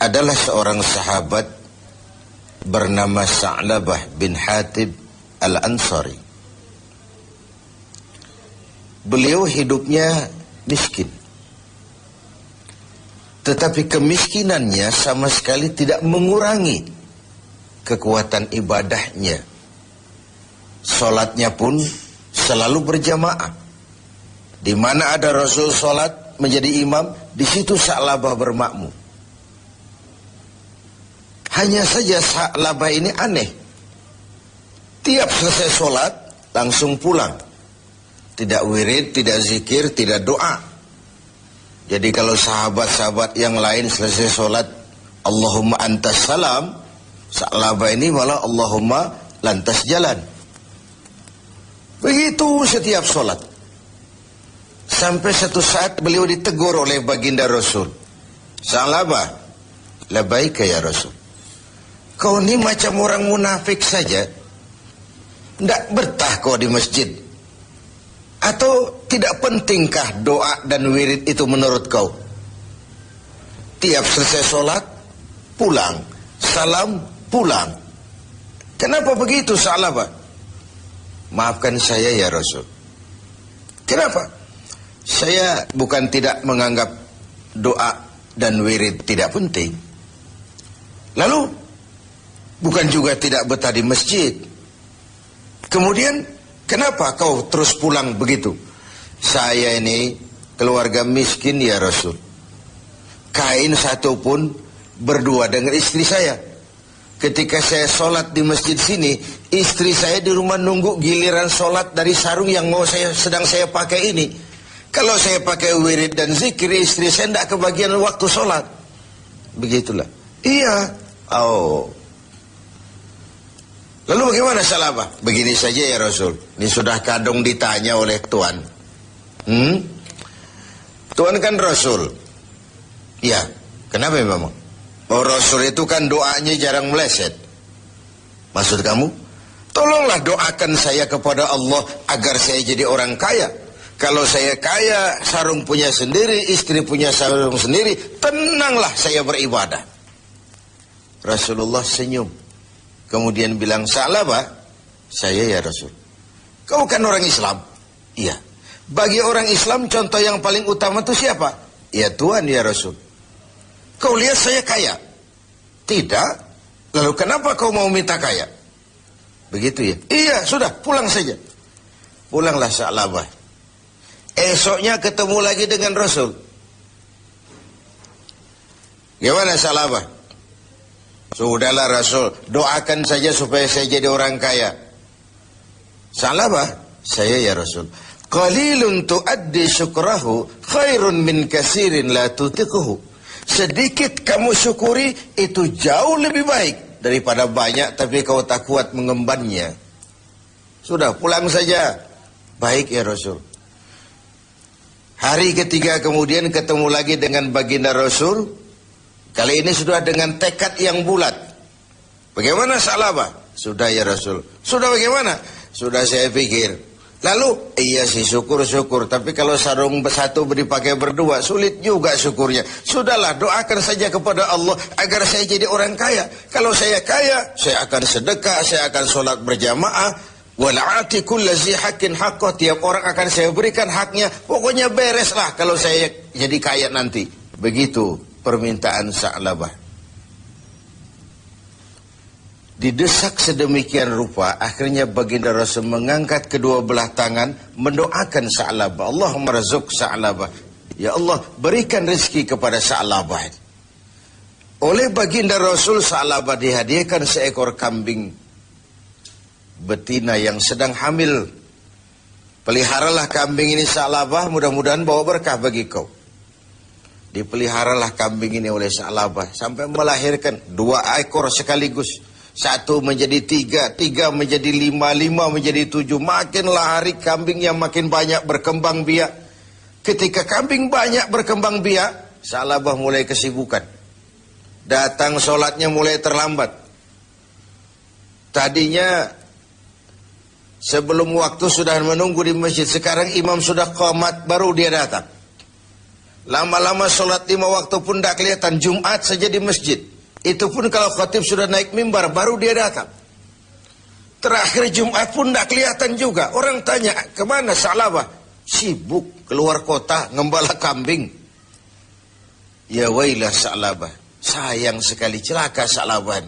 adalah seorang sahabat bernama Sa'labah bin Hatib Al-Ansari. Beliau hidupnya miskin, tetapi kemiskinannya sama sekali tidak mengurangi kekuatan ibadahnya. Salatnya pun selalu berjamaah. Di mana ada Rasul salat menjadi imam, di situ Sa'labah bermakmum. Hanya saja Sa'labah ini aneh. Tiap selesai salat langsung pulang. Tidak wirid, tidak zikir, tidak doa. Jadi kalau sahabat-sahabat yang lain selesai salat Allahumma antas salam, Sa'labah ini malah Allahumma lantas jalan. Begitu setiap salat. Sampai satu saat beliau ditegur oleh baginda Rasul. Sa'labah, labaika ya Rasul. Kau ini macam orang munafik saja. Tidak betah kau di masjid. Atau tidak pentingkah doa dan wirid itu menurut kau? Tiap selesai sholat, pulang. Salam, pulang. Kenapa begitu Sa'labah? Maafkan saya ya Rasul. Kenapa? Saya bukan tidak menganggap doa dan wirid tidak penting. Lalu, bukan juga tidak betah di masjid. Kemudian, kenapa kau terus pulang begitu? Saya ini keluarga miskin ya Rasul. Kain satu pun berdua dengan istri saya. Ketika saya sholat di masjid sini, istri saya di rumah nunggu giliran sholat dari sarung yang sedang saya pakai ini. Kalau saya pakai wirid dan zikir, istri saya tidak kebagian waktu sholat. Begitulah. Iya. Oh. Lalu bagaimana Sa'labah? Begini saja ya Rasul. Ini sudah kadung ditanya oleh Tuhan. Tuhan kan Rasul. Ya. Kenapa memang? Oh, Rasul itu kan doanya jarang meleset. Maksud kamu? Tolonglah doakan saya kepada Allah agar saya jadi orang kaya. Kalau saya kaya, sarung punya sendiri, istri punya sarung sendiri, tenanglah saya beribadah. Rasulullah senyum. Kemudian bilang, Sa'labah, saya ya Rasul. Kau kan orang Islam? Iya. Bagi orang Islam, contoh yang paling utama itu siapa? Ya Tuhan ya Rasul. Kau lihat saya kaya? Tidak. Lalu kenapa kau mau minta kaya? Begitu ya? Iya, sudah, pulang saja. Pulanglah Sa'labah. Esoknya ketemu lagi dengan Rasul. Gimana Sa'labah? Sudahlah Rasul, doakan saja supaya saya jadi orang kaya. Sa'labah, saya ya Rasul. Qalilun tuaddi syukrahu khairun min kasirin la tutiquhu. Sedikit kamu syukuri itu jauh lebih baik daripada banyak tapi kau tak kuat mengembannya. Sudah, pulang saja. Baik ya Rasul. Hari ketiga kemudian ketemu lagi dengan baginda Rasul. Kali ini sudah dengan tekad yang bulat. Bagaimana Sa'labah? Sudah ya Rasul. Sudah bagaimana? Sudah saya pikir. Lalu, iya sih syukur-syukur. Tapi kalau sarung satu dipakai berdua, sulit juga syukurnya. Sudahlah, doakan saja kepada Allah agar saya jadi orang kaya. Kalau saya kaya, saya akan sedekah, saya akan sholat berjamaah. Wal'ati kullazi haqqin haqqah, tiap orang akan saya berikan haknya. Pokoknya bereslah kalau saya jadi kaya nanti. Begitu permintaan Sa'labah. Didesak sedemikian rupa, akhirnya baginda Rasul mengangkat kedua belah tangan, mendoakan Sa'labah. Allahumma razuk Sa'labah. Ya Allah, berikan rezeki kepada Sa'labah. Oleh baginda Rasul, Sa'labah dihadiahkan seekor kambing betina yang sedang hamil. Peliharalah kambing ini Sa'labah, mudah-mudahan bawa berkah bagi kau. Dipeliharalah kambing ini oleh Sa'labah sampai melahirkan 2 ekor sekaligus. 1 menjadi 3, 3 menjadi 5, 5 menjadi 7. Makinlah hari kambingnya makin banyak berkembang biak. Ketika kambing banyak berkembang biak, Sa'labah mulai kesibukan. Datang sholatnya mulai terlambat. Tadinya sebelum waktu sudah menunggu di masjid. Sekarang imam sudah qamat, baru dia datang. Lama-lama sholat 5 waktu pun tidak kelihatan. Jumat saja di masjid. Itu pun kalau khatib sudah naik mimbar, baru dia datang. Terakhir Jumat pun tidak kelihatan juga. Orang tanya, kemana Sa'labah? Sibuk keluar kota, ngembala kambing. Ya wailah Sa'labah. Sayang sekali, celaka Sa'labah.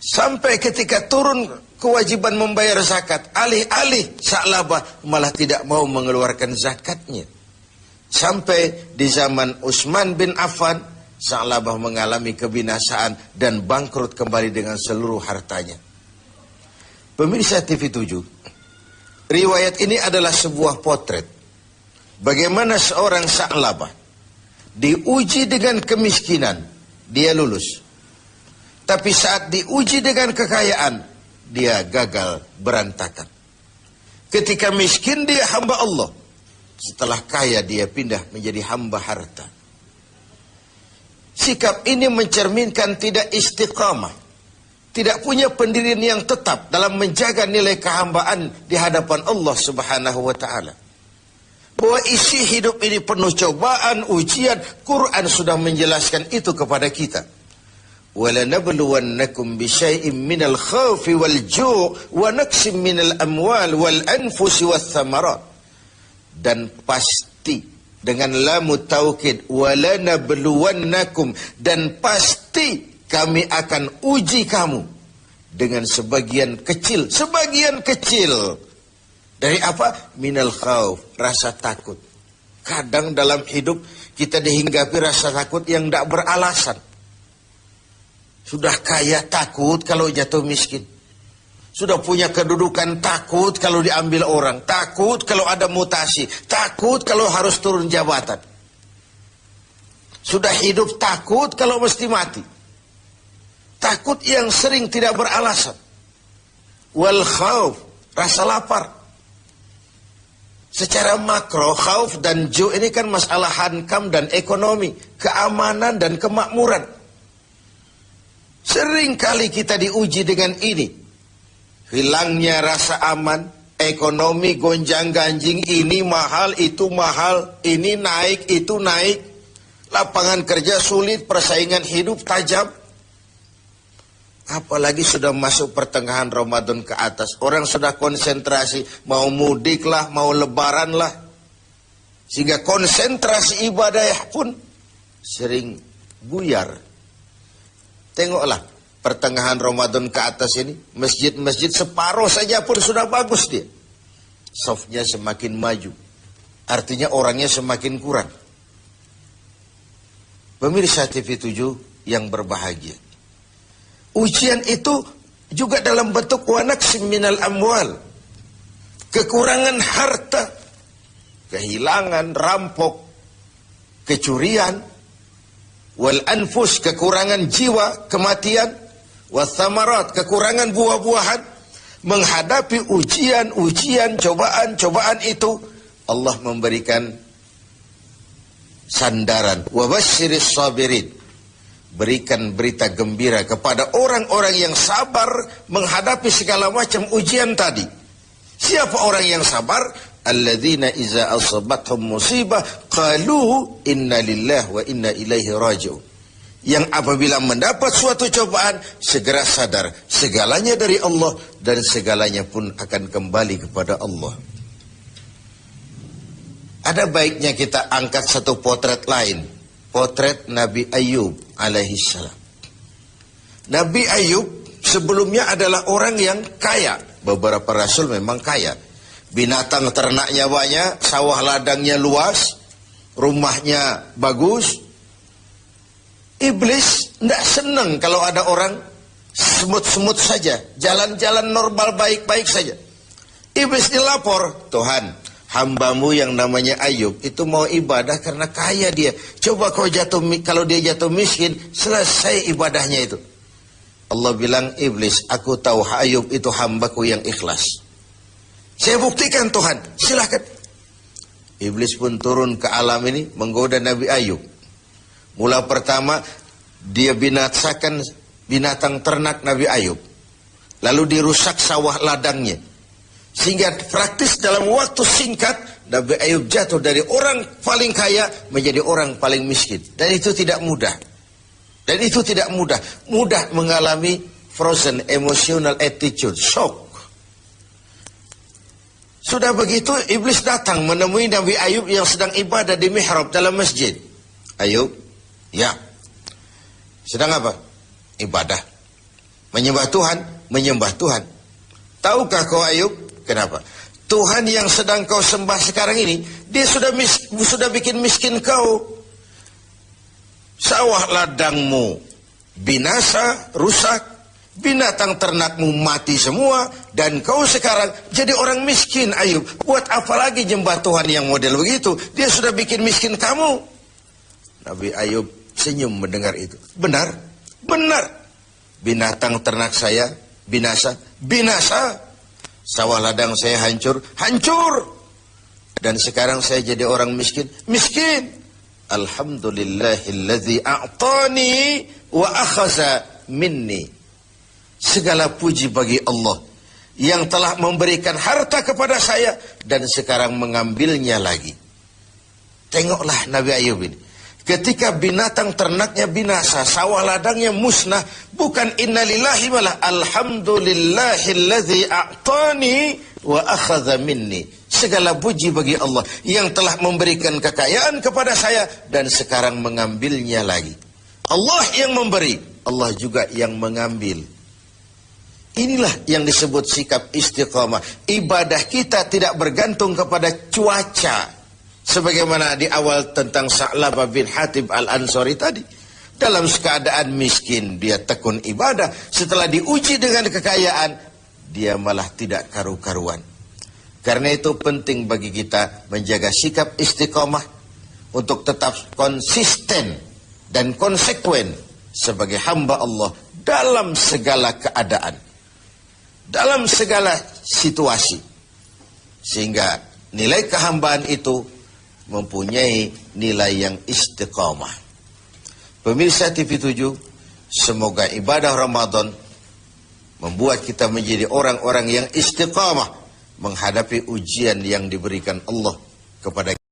Sampai ketika turun kewajiban membayar zakat, alih-alih Sa'labah malah tidak mau mengeluarkan zakatnya. Sampai di zaman Utsman bin Affan, Sa'labah mengalami kebinasaan dan bangkrut kembali dengan seluruh hartanya. Pemirsa TV7, riwayat ini adalah sebuah potret bagaimana seorang Sa'labah diuji dengan kemiskinan, dia lulus. Tapi saat diuji dengan kekayaan, dia gagal, berantakan. Ketika miskin dia hamba Allah. Setelah kaya dia pindah menjadi hamba harta. Sikap ini mencerminkan tidak istiqamah. Tidak punya pendirian yang tetap dalam menjaga nilai kehambaan di hadapan Allah Subhanahu wa ta'ala. Bahwa isi hidup ini penuh cobaan, ujian. Quran sudah menjelaskan itu kepada kita. وَلَنَبْلُوَنَّكُمْ بِشَيْءٍ مِّنَ الْخَوْفِ وَالْجُوعِ وَنَقْصٍ مِّنَ الْأَمْوَالِ وَالْأَنفُسِ وَالثَّمَرَاتِ. Dan pasti dengan lamu taukid, وَلَنَبْلُوَنَّكُمْ, dan pasti kami akan uji kamu dengan sebagian kecil dari apa? Minal khauf, rasa takut. Kadang dalam hidup kita dihinggapi rasa takut yang tidak beralasan. Sudah kaya takut kalau jatuh miskin. Sudah punya kedudukan takut kalau diambil orang. Takut kalau ada mutasi. Takut kalau harus turun jabatan. Sudah hidup takut kalau mesti mati. Takut yang sering tidak beralasan. Wal khauf, rasa lapar. Secara makro, khauf dan ju' ini kan masalah hankam dan ekonomi. Keamanan dan kemakmuran. Sering kali kita diuji dengan ini. Hilangnya rasa aman, ekonomi gonjang-ganjing, ini mahal, ini naik, itu naik. Lapangan kerja sulit, persaingan hidup tajam. Apalagi sudah masuk pertengahan Ramadan ke atas. Orang sudah konsentrasi, mau mudik lah, mau lebaran lah. Sehingga konsentrasi ibadah pun sering buyar. Tengoklah. Pertengahan Ramadan ke atas ini, masjid-masjid separuh saja pun sudah bagus dia. Softnya semakin maju. Artinya orangnya semakin kurang. Pemirsa TV7 yang berbahagia. Ujian itu juga dalam bentuk wanaksim minal amwal. Kekurangan harta. Kehilangan, rampok, kecurian. Wal anfus, kekurangan jiwa, kematian. Wathamarat, kekurangan buah-buahan. Menghadapi ujian-ujian, cobaan-cobaan itu, Allah memberikan sandaran. Wabasyiris sabirin, berikan berita gembira kepada orang-orang yang sabar menghadapi segala macam ujian tadi. Siapa orang yang sabar? Alladzina iza asabathum musibah qalu inna lillahi wa inna ilaihi raji'un. Yang apabila mendapat suatu cobaan, segera sadar segalanya dari Allah dan segalanya pun akan kembali kepada Allah. Ada baiknya kita angkat satu potret lain, potret Nabi Ayub alaihi salam. Nabi Ayub sebelumnya adalah orang yang kaya. Beberapa rasul memang kaya. Binatang ternaknya banyak, sawah ladangnya luas, rumahnya bagus. Iblis tidak senang kalau ada orang semut-semut saja, jalan-jalan normal baik-baik saja. Iblis dilapor, Tuhan, hambamu yang namanya Ayub itu mau ibadah karena kaya dia. Coba kalau dia jatuh miskin, selesai ibadahnya itu. Allah bilang, Iblis, aku tahu Ayub itu hambaku yang ikhlas. Saya buktikan Tuhan, silahkan. Iblis pun turun ke alam ini menggoda Nabi Ayub. Mula pertama, dia binasakan binatang ternak Nabi Ayub. Lalu dirusak sawah ladangnya. Sehingga praktis dalam waktu singkat, Nabi Ayub jatuh dari orang paling kaya menjadi orang paling miskin. Dan itu tidak mudah. Dan itu tidak mudah. Mudah mengalami frozen emotional attitude, shock. Sudah begitu iblis datang menemui Nabi Ayub yang sedang ibadah di mihrab dalam masjid. Ayub, ya. Sedang apa? Ibadah. Menyembah Tuhan, menyembah Tuhan. Tahukah kau Ayub? Kenapa? Tuhan yang sedang kau sembah sekarang ini, dia sudah bikin miskin kau. Sawah ladangmu binasa, rusak. Binatang ternakmu mati semua. Dan kau sekarang jadi orang miskin Ayub. Buat apa lagi nyembah Tuhan yang model begitu? Dia sudah bikin miskin kamu. Nabi Ayub senyum mendengar itu. Benar, benar. Binatang ternak saya binasa, binasa. Sawah ladang saya hancur, hancur. Dan sekarang saya jadi orang miskin, miskin. Alhamdulillahilladzi a'tani wa akhaza minni. Segala puji bagi Allah yang telah memberikan harta kepada saya dan sekarang mengambilnya lagi. Tengoklah Nabi Ayub ini. Ketika binatang ternaknya binasa, sawah ladangnya musnah, bukan innalillahi malah alhamdulillahilladzi a'tani wa akhadha minni. Segala puji bagi Allah yang telah memberikan kekayaan kepada saya dan sekarang mengambilnya lagi. Allah yang memberi, Allah juga yang mengambil. Inilah yang disebut sikap istiqamah. Ibadah kita tidak bergantung kepada cuaca. Sebagaimana di awal tentang Sa'labah bin Hatib al-Ansari tadi. Dalam keadaan miskin, dia tekun ibadah. Setelah diuji dengan kekayaan, dia malah tidak karu-karuan. Karena itu penting bagi kita menjaga sikap istiqamah untuk tetap konsisten dan konsekuen sebagai hamba Allah dalam segala keadaan. Dalam segala situasi. Sehingga nilai kehambaan itu mempunyai nilai yang istiqamah. Pemirsa TV7, semoga ibadah Ramadan membuat kita menjadi orang-orang yang istiqamah menghadapi ujian yang diberikan Allah kepada kita.